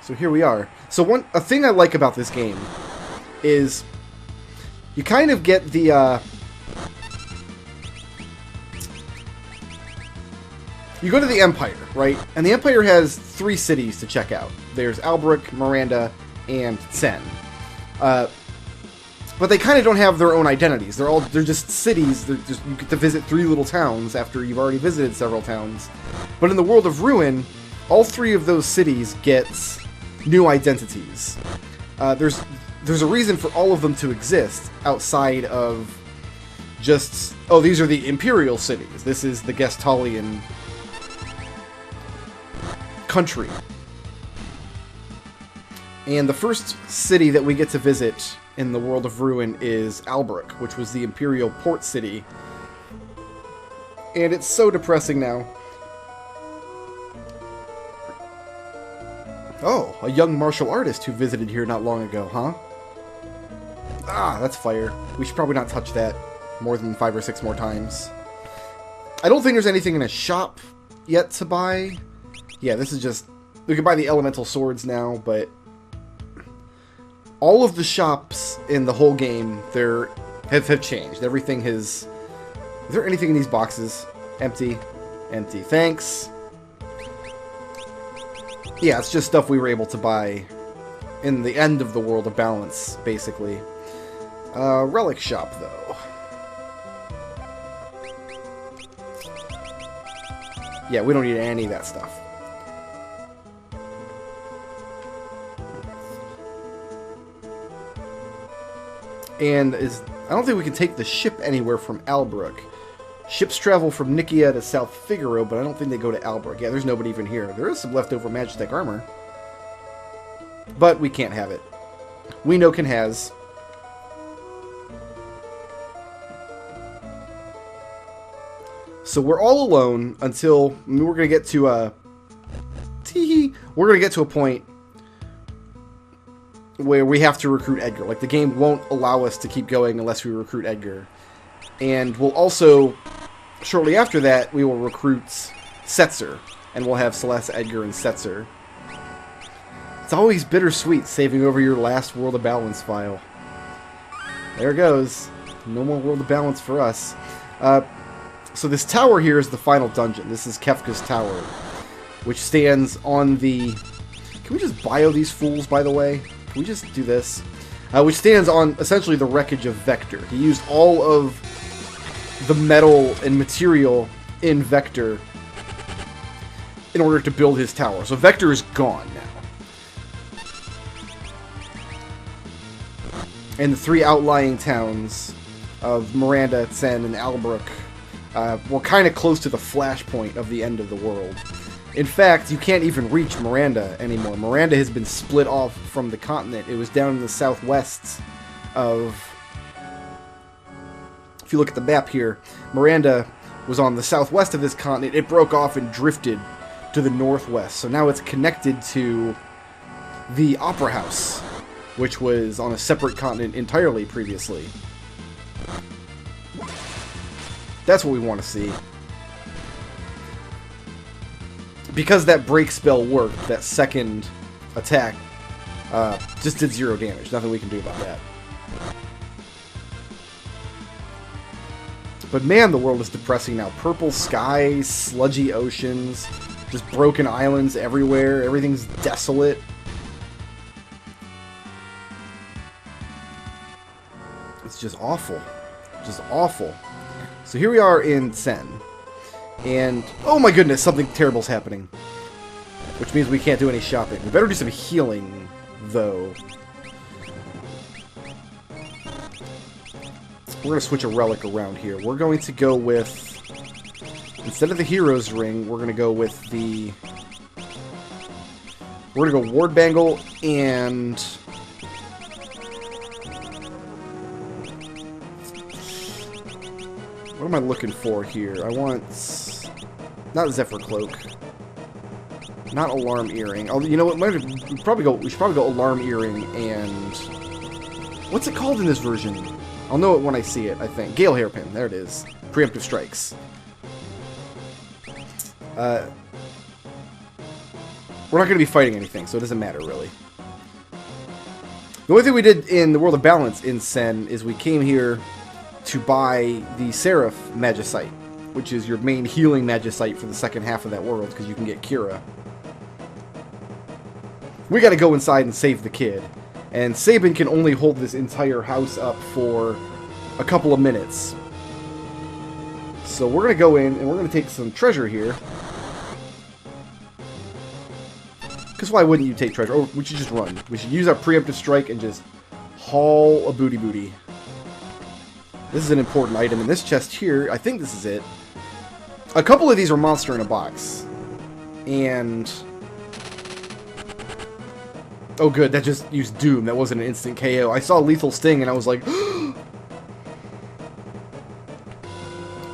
So here we are. So a thing I like about this game is you kind of get the you go to the Empire, right? And the Empire has 3 cities to check out. There's Albrook, Miranda, and Sen. But they kind of don't have their own identities. They're just cities. You get to visit 3 little towns after you've already visited several towns. But in the world of Ruin, all 3 of those cities get new identities. There's a reason for all of them to exist outside of just, oh, these are the Imperial cities. This is the Gestalian country. And the first city that we get to visit in the world of Ruin is Albrook, which was the Imperial port city. And it's so depressing now. Oh, a young martial artist who visited here not long ago, huh? Ah, that's fire. We should probably not touch that more than 5 or 6 more times. I don't think there's anything in a shop yet to buy. Yeah, this is just... We can buy the elemental swords now, but... all of the shops in the whole game, have changed. Everything has... Is there anything in these boxes? Empty. Empty. Thanks. Yeah, it's just stuff we were able to buy in the end of the World of Balance, basically. Relic shop, though. Yeah, we don't need any of that stuff. And I don't think we can take the ship anywhere from Albrook. Ships travel from Nikia to South Figaro, but I don't think they go to Albrook. Yeah, there's nobody even here. There is some leftover Magitech armor. But we can't have it. We know can has. So we're all alone until we're going to get to a... we're going to get to a point where we have to recruit Edgar. Like, the game won't allow us to keep going unless we recruit Edgar. And we'll also, shortly after that, we will recruit Setzer. And we'll have Celeste, Edgar, and Setzer. It's always bittersweet saving over your last World of Balance file. There it goes. No more World of Balance for us. So this tower here is the final dungeon. This is Kefka's Tower, which stands on the... Can we just bio these fools, by the way? Can we just do this? Which stands on, essentially, the wreckage of Vector. He used all of the metal and material in Vector in order to build his tower. So Vector is gone now. And the 3 outlying towns of Miranda, Sen, and Albrook were kind of close to the flashpoint of the end of the world. In fact, you can't even reach Miranda anymore. Miranda has been split off from the continent. It was down in the southwest of... If you look at the map here, Miranda was on the southwest of this continent. It broke off and drifted to the northwest. So now it's connected to the Opera House, which was on a separate continent entirely previously. That's what we want to see. Because that break spell worked, that second attack just did 0 damage. Nothing we can do about that. But man, the world is depressing now. Purple skies, sludgy oceans, just broken islands everywhere. Everything's desolate. It's just awful. Just awful. So here we are in Sen. And, oh my goodness, something terrible's happening. Which means we can't do any shopping. We better do some healing, though. We're going to switch a relic around here. We're going to go with... Instead of the Hero's Ring, we're going to go with the... We're going to go Ward Bangle and... What am I looking for here? I want... Not Zephyr Cloak. Not Alarm Earring. Oh, you know what? We should probably go Alarm Earring and... What's it called in this version? I'll know it when I see it, I think. Gale Hairpin. There it is. Preemptive Strikes. we're not going to be fighting anything, so it doesn't matter, really. The only thing we did in the World of Balance in Sen is we came here to buy the Seraph Magicite, which is your main healing Magicite for the second half of that world, because you can get Kira. We got to go inside and save the kid. And Sabin can only hold this entire house up for a couple of minutes. So we're going to go in and we're going to take some treasure here. Because why wouldn't you take treasure? Oh, we should just run. We should use our preemptive strike and just haul a booty. This is an important item in this chest here. I think this is it. A couple of these are monster in a box. And... oh good, that just used Doom. That wasn't an instant KO. I saw Lethal Sting and I was like...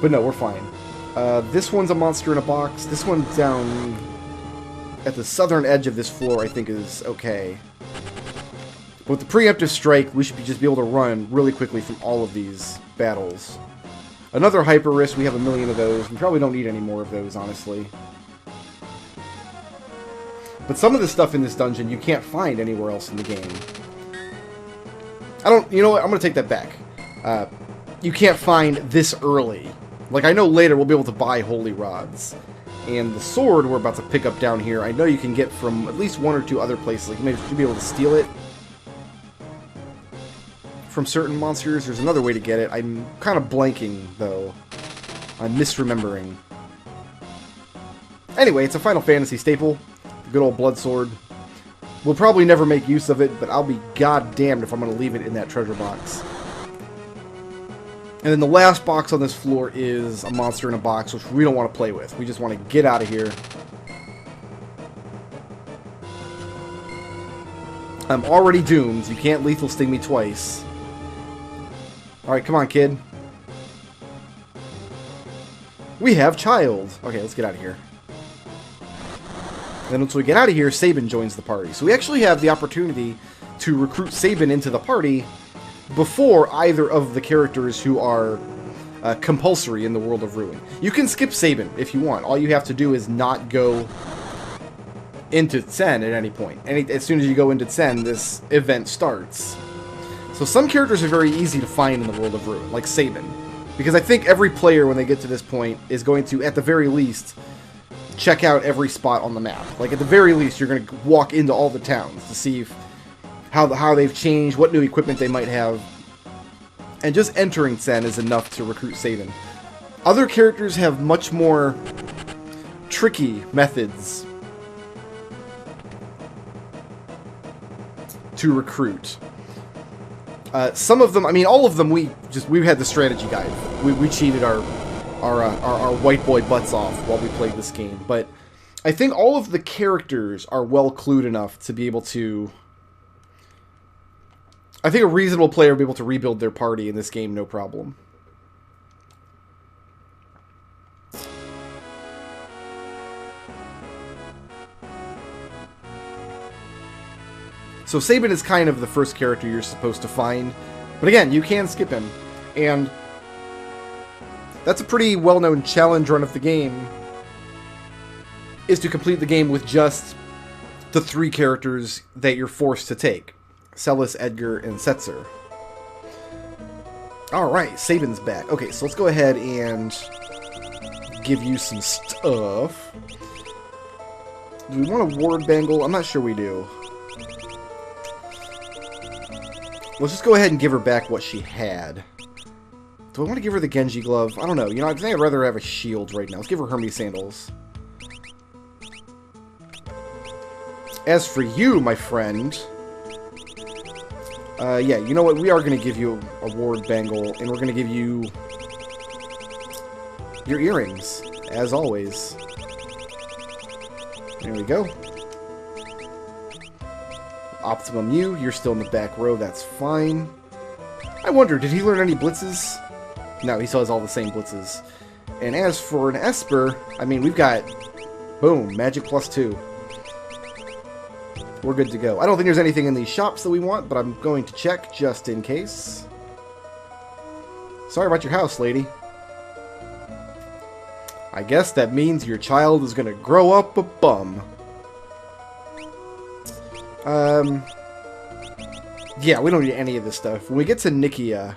but no, we're fine. This one's a monster in a box. This one's down at the southern edge of this floor, I think is okay. But with the preemptive strike, we should just be able to run really quickly from all of these battles. Another hyper risk, we have a million of those. We probably don't need any more of those, honestly. But some of the stuff in this dungeon you can't find anywhere else in the game. You know what, I'm going to take that back. You can't find this early. Like, I know later we'll be able to buy Holy Rods. And the sword we're about to pick up down here, I know you can get from at least one or two other places. Like, maybe you should be able to steal it from certain monsters. There's another way to get it. I'm kind of blanking, though. I'm misremembering. Anyway, it's a Final Fantasy staple. The good old blood sword. We'll probably never make use of it, but I'll be goddamned if I'm going to leave it in that treasure box. And then the last box on this floor is a monster in a box, which we don't want to play with. We just want to get out of here. I'm already doomed. You can't lethal sting me twice. Alright, come on, kid. We have child. Okay, let's get out of here. Then once we get out of here, Sabin joins the party. So we actually have the opportunity to recruit Sabin into the party before either of the characters who are compulsory in the World of Ruin. You can skip Sabin if you want. All you have to do is not go into Sen at any point. As soon as you go into Sen, this event starts. So some characters are very easy to find in the World of Ruin, like Sabin. Because I think every player, when they get to this point, is going to, at the very least, check out every spot on the map. Like, at the very least, you're going to walk into all the towns to see if how they've changed, what new equipment they might have. And just entering Sen is enough to recruit Sabin. Other characters have much more tricky methods to recruit. Some of them, I mean, all of them, we had the strategy guide. We cheated our white boy butts off while we played this game. But I think all of the characters are well clued enough to be able to... I think a reasonable player will be able to rebuild their party in this game, no problem. So Sabin is kind of the first character you're supposed to find. But again, you can skip him. And that's a pretty well-known challenge run of the game, is to complete the game with just the 3 characters that you're forced to take. Celis, Edgar, and Setzer. Alright, Sabin's back. Okay, so let's go ahead and give you some stuff. Do we want a ward bangle? I'm not sure we do. Let's just go ahead and give her back what she had. Do I want to give her the Genji glove? I don't know. You know, I think I'd rather have a shield right now. Let's give her Hermes sandals. As for you, my friend... yeah, you know what? We are going to give you a ward bangle, and we're going to give you your earrings, as always. There we go. Optimum U, you're still in the back row, that's fine. I wonder, did he learn any blitzes? No, he still has all the same blitzes. And as for an Esper, I mean, we've got, boom, magic +2. We're good to go. I don't think there's anything in these shops that we want, but I'm going to check just in case. Sorry about your house, lady. I guess that means your child is going to grow up a bum. Yeah, we don't need any of this stuff. When we get to Nikia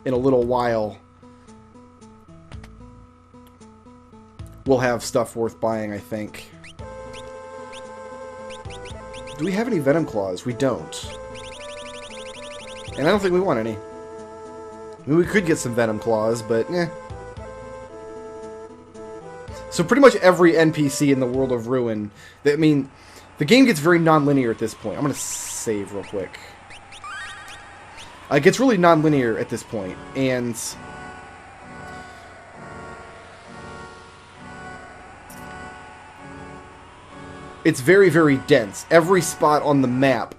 in a little while, we'll have stuff worth buying, I think. Do we have any Venom Claws? We don't. And I don't think we want any. I mean, we could get some Venom Claws, but eh. So pretty much every NPC in the world of Ruin... I mean, the game gets very non-linear at this point. I'm going to save real quick. It gets really non-linear at this point, and... it's very, very dense. Every spot on the map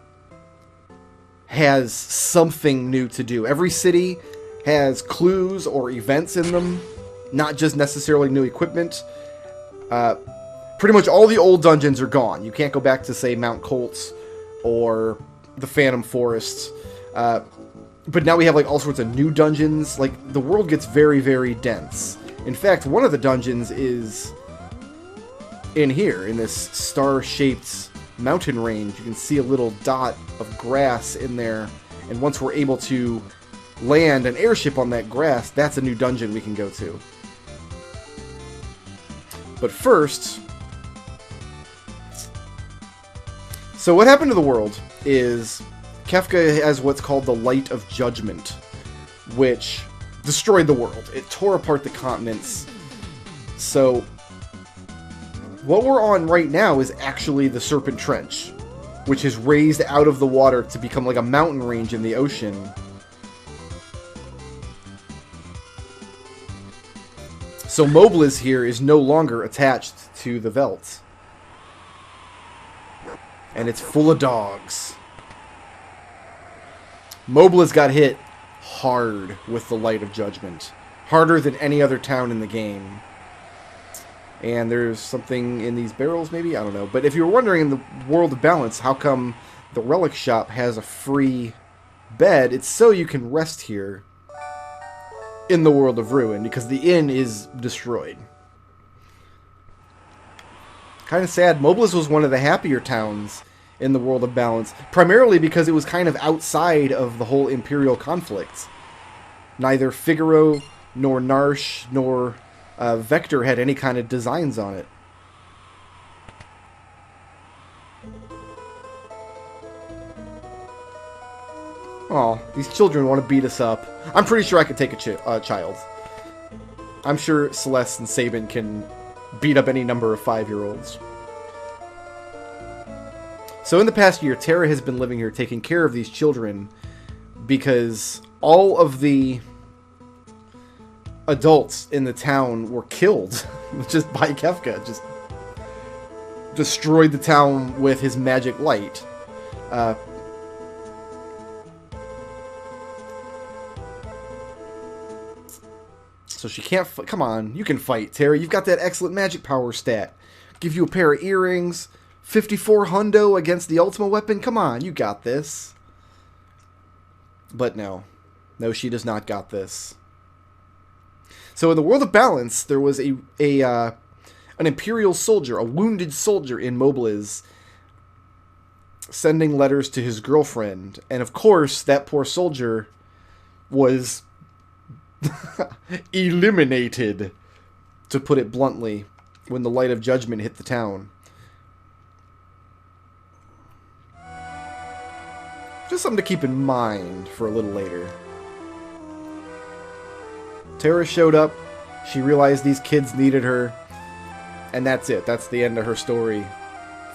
has something new to do. Every city has clues or events in them, not just necessarily new equipment. Pretty much all the old dungeons are gone. You can't go back to, say, Mount Colts or the Phantom Forest. But now we have like all sorts of new dungeons. Like, the world gets very, very dense. In fact, one of the dungeons is in here, in this star-shaped mountain range. You can see a little dot of grass in there, and once we're able to land an airship on that grass, that's a new dungeon we can go to. But first, so what happened to the world is Kefka has what's called the Light of Judgment, which destroyed the world. It tore apart the continents. So what we're on right now is actually the Serpent Trench, which is raised out of the water to become like a mountain range in the ocean. So Mobliz here is no longer attached to the Veldt. And it's full of dogs. Mobliz got hit hard with the Light of Judgment. Harder than any other town in the game. And there's something in these barrels, maybe? I don't know. But if you're wondering, in the World of Balance, how come the Relic Shop has a free bed? It's so you can rest here in the World of Ruin, because the inn is destroyed. Kind of sad. Mobliz was one of the happier towns in the World of Balance, primarily because it was kind of outside of the whole Imperial conflict. Neither Figaro, nor Narsh, nor Vector had any kind of designs on it. Aw, these children want to beat us up. I'm pretty sure I could take a child. I'm sure Celeste and Sabin can beat up any number of 5-year-olds. So in the past year, Terra has been living here taking care of these children because all of the adults in the town were killed just by Kefka. Just destroyed the town with his magic light. So she can't come on, you can fight, Terra. You've got that excellent magic power stat. Give you a pair of earrings, 54 hundo against the Ultima weapon. Come on, you got this. But no. No, she does not got this. So in the World of Balance, there was an Imperial soldier, a wounded soldier in Mobliz, sending letters to his girlfriend. And of course, that poor soldier was eliminated, to put it bluntly, when the Light of Judgment hit the town. Just something to keep in mind for a little later. Terra showed up, she realized these kids needed her, and that's it. That's the end of her story.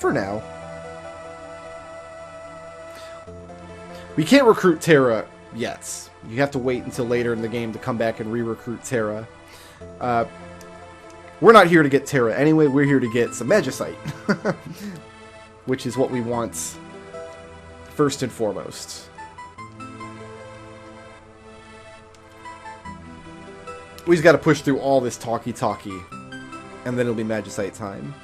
For now. We can't recruit Terra yet. You have to wait until later in the game to come back and re-recruit Terra. We're not here to get Terra anyway, we're here to get some Magicite. Which is what we want first and foremost. We just gotta push through all this talkie-talkie, and then it'll be Magicite time.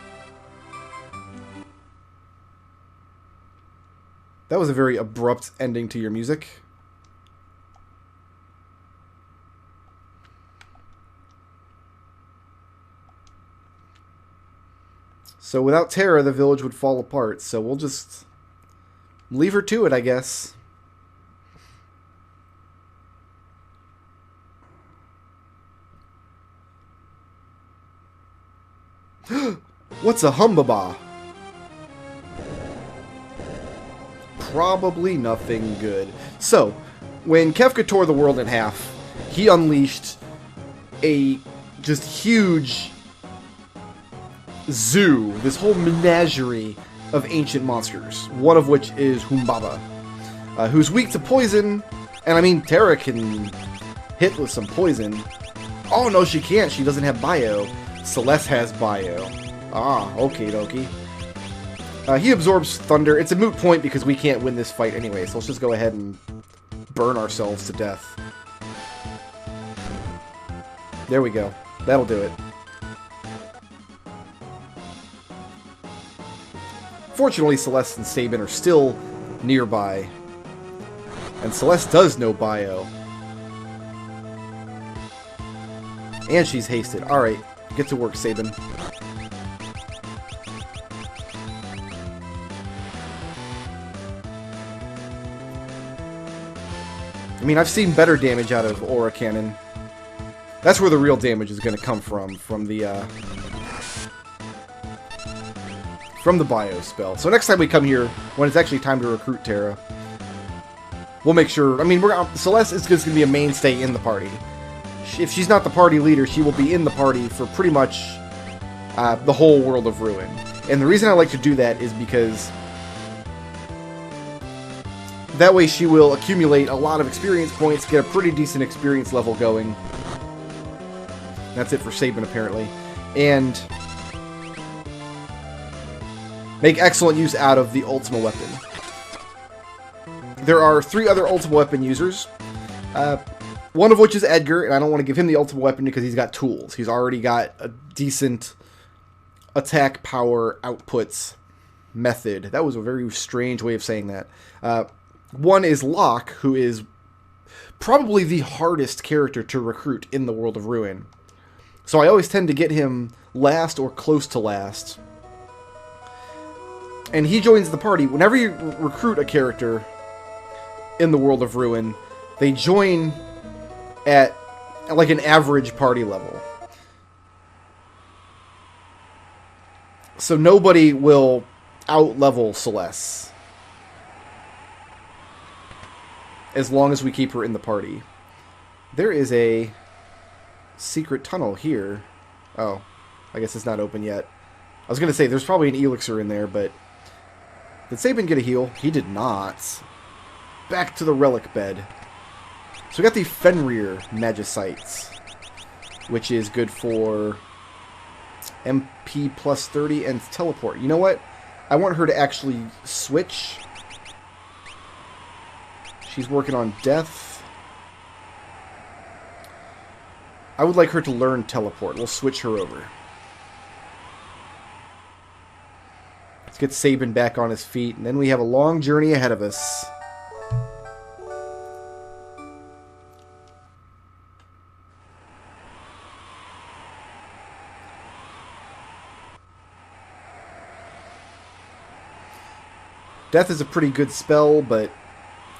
That was a very abrupt ending to your music. So without Terra, the village would fall apart, so we'll just leave her to it, I guess. What's a Humbaba? Probably nothing good. So, when Kefka tore the world in half, he unleashed a just huge zoo, this whole menagerie of ancient monsters, one of which is Humbaba, who's weak to poison, and I mean, Terra can hit with some poison. Oh, no, she can't. She doesn't have bio. Celeste has bio. Ah, okie dokie. He absorbs thunder. It's a moot point because we can't win this fight anyway, so let's just go ahead and burn ourselves to death. There we go. That'll do it. Fortunately, Celeste and Sabin are still nearby. And Celeste does know bio. And she's hasted. Alright, get to work, Sabin. I mean, I've seen better damage out of Aura Cannon. That's where the real damage is going to come from the bio spell. So next time we come here, when it's actually time to recruit Terra, we'll make sure... I mean, Celeste is just going to be a mainstay in the party. If she's not the party leader, she will be in the party for pretty much the whole World of Ruin. And the reason I like to do that is because that way she will accumulate a lot of experience points, get a pretty decent experience level going. That's it for Sabin, apparently. And make excellent use out of the Ultima weapon. There are 3 other Ultima weapon users. One of which is Edgar, and I don't want to give him the Ultima weapon because he's got tools. He's already got a decent attack power outputs method. That was a very strange way of saying that. One is Locke, who is probably the hardest character to recruit in the World of Ruin. So I always tend to get him last or close to last. And he joins the party. Whenever you recruit a character in the World of Ruin, they join at like an average party level. So nobody will out-level Celeste as long as we keep her in the party. There is a secret tunnel here. Oh, I guess it's not open yet. I was going to say, there's probably an elixir in there, but... Did Sabin get a heal? He did not. Back to the relic bed. So we got the Fenrir Magicites, which is good for MP plus 30 and teleport. You know what? I want her to actually switch. She's working on death. I would like her to learn teleport. We'll switch her over. Let's get Sabin back on his feet, and then we have a long journey ahead of us. Death is a pretty good spell, but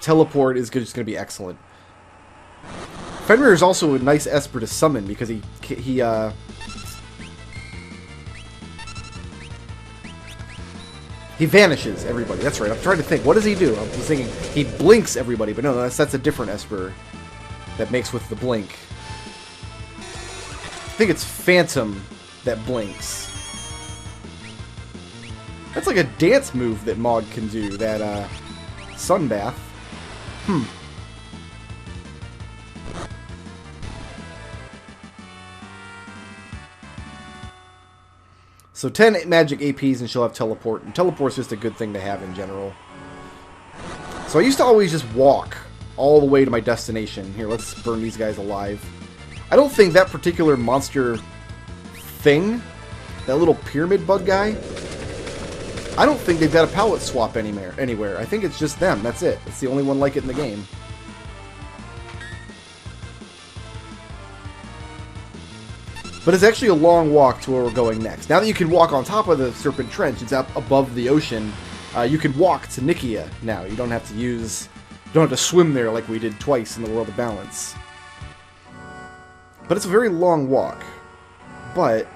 teleport is just going to be excellent. Fenrir is also a nice Esper to summon because he vanishes everybody. That's right. I'm trying to think. What does he do? I was thinking he blinks everybody, but no, that's a different Esper that makes with the blink. I think it's Phantom that blinks. That's like a dance move that Maud can do, that Sunbath. So 10 magic APs and she'll have teleport, and teleport's just a good thing to have in general. So I used to always just walk all the way to my destination. Here, let's burn these guys alive. I don't think that particular monster thing, that little pyramid bug guy, I don't think they've got a palette swap anywhere. I think it's just them. That's it. It's the only one like it in the game. But it's actually a long walk to where we're going next. Now that you can walk on top of the Serpent Trench, it's up above the ocean. You can walk to Nikia now. You don't have to swim there like we did twice in the World of Balance. But it's a very long walk. But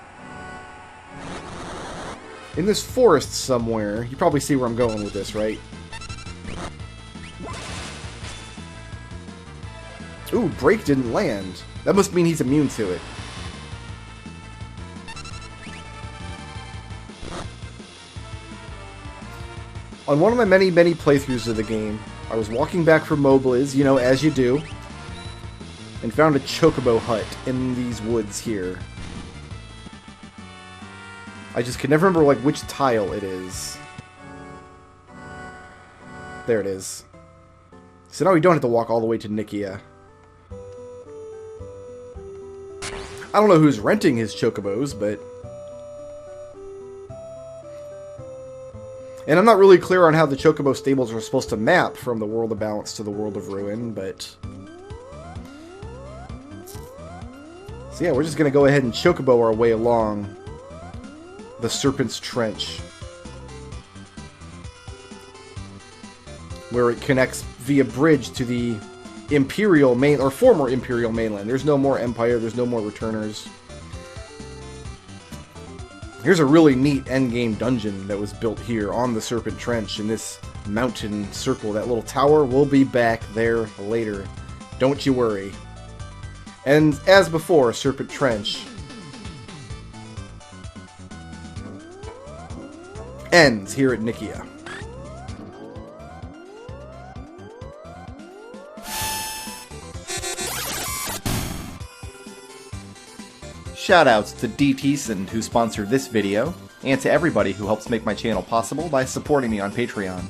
in this forest somewhere, you probably see where I'm going with this, right? Ooh, Break didn't land. That must mean he's immune to it. On one of my many, many playthroughs of the game, I was walking back from Mobliz, you know, as you do, and found a chocobo hut in these woods here. I just can never remember, like, which tile it is. There it is. So now we don't have to walk all the way to Nikia. I don't know who's renting his chocobos, but... And I'm not really clear on how the chocobo stables are supposed to map from the World of Balance to the World of Ruin, but... So yeah, we're just going to go ahead and chocobo our way along the Serpent's Trench, where it connects via bridge to the Imperial main, or former Imperial mainland. There's no more Empire, there's no more Returners. Here's a really neat endgame dungeon that was built here on the Serpent Trench in this mountain circle. That little tower, we'll be back there later. Don't you worry. And as before, Serpent Trench ends here at Nikia. Shoutouts to D. Thiessen, who sponsored this video, and to everybody who helps make my channel possible by supporting me on Patreon.